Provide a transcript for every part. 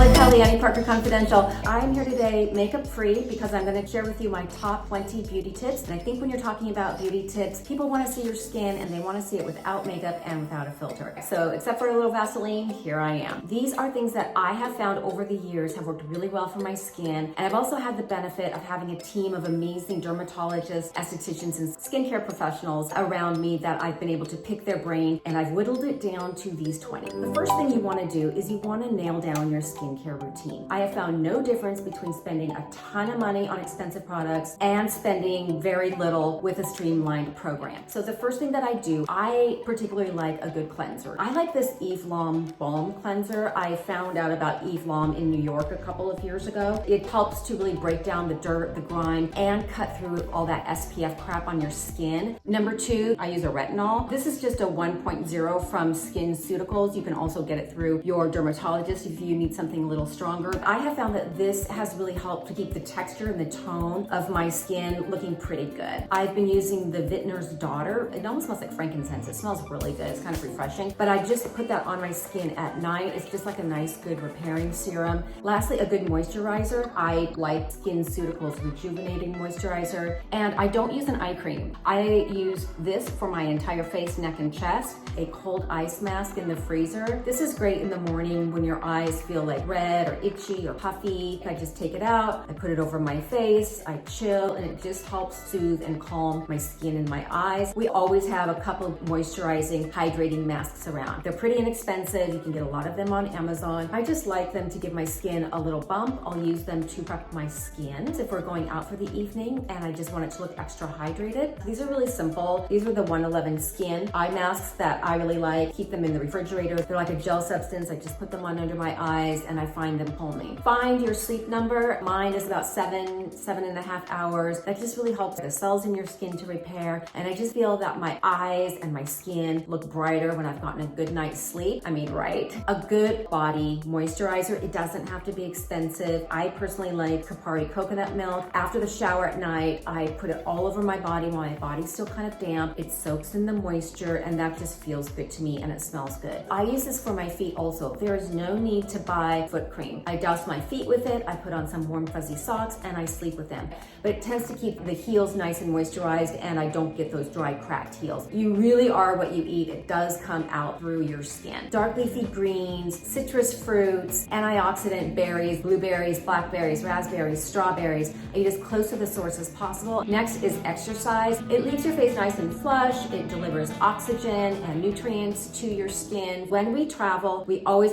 with Pelly, Parker Confidential. I'm here today, makeup free, because I'm going to share with you my top 20 beauty tips. And I think when you're talking about beauty tips, people want to see your skin and they want to see it without makeup and without a filter. So except for a little Vaseline, here I am. These are things that I have found over the years have worked really well for my skin. And I've also had the benefit of having a team of amazing dermatologists, estheticians, and skincare professionals around me that I've been able to pick their brain, and I've whittled it down to these 20. The first thing you want to do is you want to nail down your skincare routine. I have found no difference between spending a ton of money on expensive products and spending very little with a streamlined program. So the first thing that I do, I particularly like a good cleanser. I like this Eve Lom Balm Cleanser. I found out about Eve Lom in New York a couple of years ago. It helps to really break down the dirt, the grime, and cut through all that SPF crap on your skin. Number two, I use a retinol. This is just a 1.0 from SkinCeuticals. You can also get it through your dermatologist if you need something a little stronger. I have found that this has really helped to keep the texture and the tone of my skin looking pretty good. I've been using the Vintner's Daughter. It almost smells like frankincense. It smells really good. It's kind of refreshing, but I just put that on my skin at night. It's just like a nice, good repairing serum. Lastly, a good moisturizer. I like SkinCeuticals Rejuvenating Moisturizer, and I don't use an eye cream. I use this for my entire face, neck, and chest. A cold ice mask in the freezer. This is great in the morning when your eyes feel like red or itchy or puffy. I just take it out, I put it over my face, I chill, and it just helps soothe and calm my skin and my eyes. We always have a couple of moisturizing, hydrating masks around. They're pretty inexpensive. You can get a lot of them on Amazon. I just like them to give my skin a little bump. I'll use them to prep my skin if we're going out for the evening and I just want it to look extra hydrated. These are really simple. These are the 111 Skin eye masks that I really like. Keep them in the refrigerator. They're like a gel substance. I just put them on under my eyes and I find them calming. Find your sleep number. Mine is about 7.5 hours. That just really helps the cells in your skin to repair. And I just feel that my eyes and my skin look brighter when I've gotten a good night's sleep. I mean, right? A good body moisturizer. It doesn't have to be expensive. I personally like Capari coconut milk. After the shower at night, I put it all over my body while my body's still kind of damp. It soaks in the moisture and that just feels good to me and it smells good. I use this for my feet also. There is no need to buy foot cream. I douse my feet with it. I put on some warm fuzzy socks and I sleep with them. But it tends to keep the heels nice and moisturized and I don't get those dry, cracked heels. You really are what you eat. It does come out through your skin. Dark leafy greens, citrus fruits, antioxidant berries, blueberries, blackberries, raspberries, strawberries. I eat as close to the source as possible. Next is exercise. It leaves your face nice and flush. It delivers oxygen and nutrients to your skin. When we travel, we always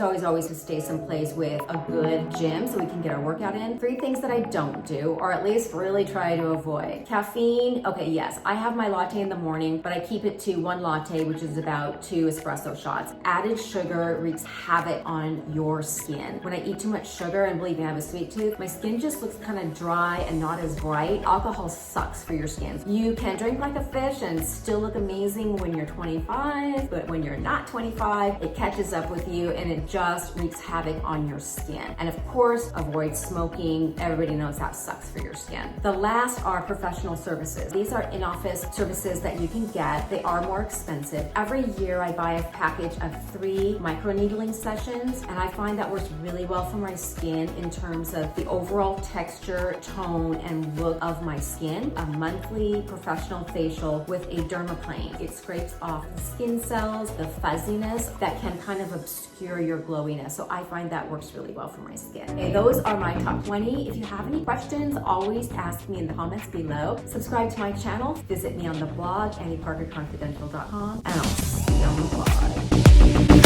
stay someplace with a good gym so we can get our workout in. 3 things that I don't do, or at least really try to avoid. Caffeine, okay, yes, I have my latte in the morning, but I keep it to 1 latte, which is about 2 espresso shots. Added sugar wreaks havoc on your skin. When I eat too much sugar, and believe me, I have a sweet tooth, my skin just looks kind of dry and not as bright. Alcohol sucks for your skin. You can drink like a fish and still look amazing when you're 25, but when you're not 25, it catches up with you and it just wreaks havoc on your skin. And of course, avoid smoking. Everybody knows that sucks for your skin. The last are professional services. These are in-office services that you can get. They are more expensive. Every year I buy a package of 3 microneedling sessions and I find that works really well for my skin in terms of the overall texture, tone, and look of my skin. A monthly professional facial with a DermaPlane. It scrapes off the skin cells, the fuzziness that can kind of obscure your glowiness. So I find that works really well for my skin. Okay, those are my top 20. If you have any questions, always ask me in the comments below. Subscribe to my channel. Visit me on the blog, AnnieParkerConfidential.com, and I'll see you on the blog.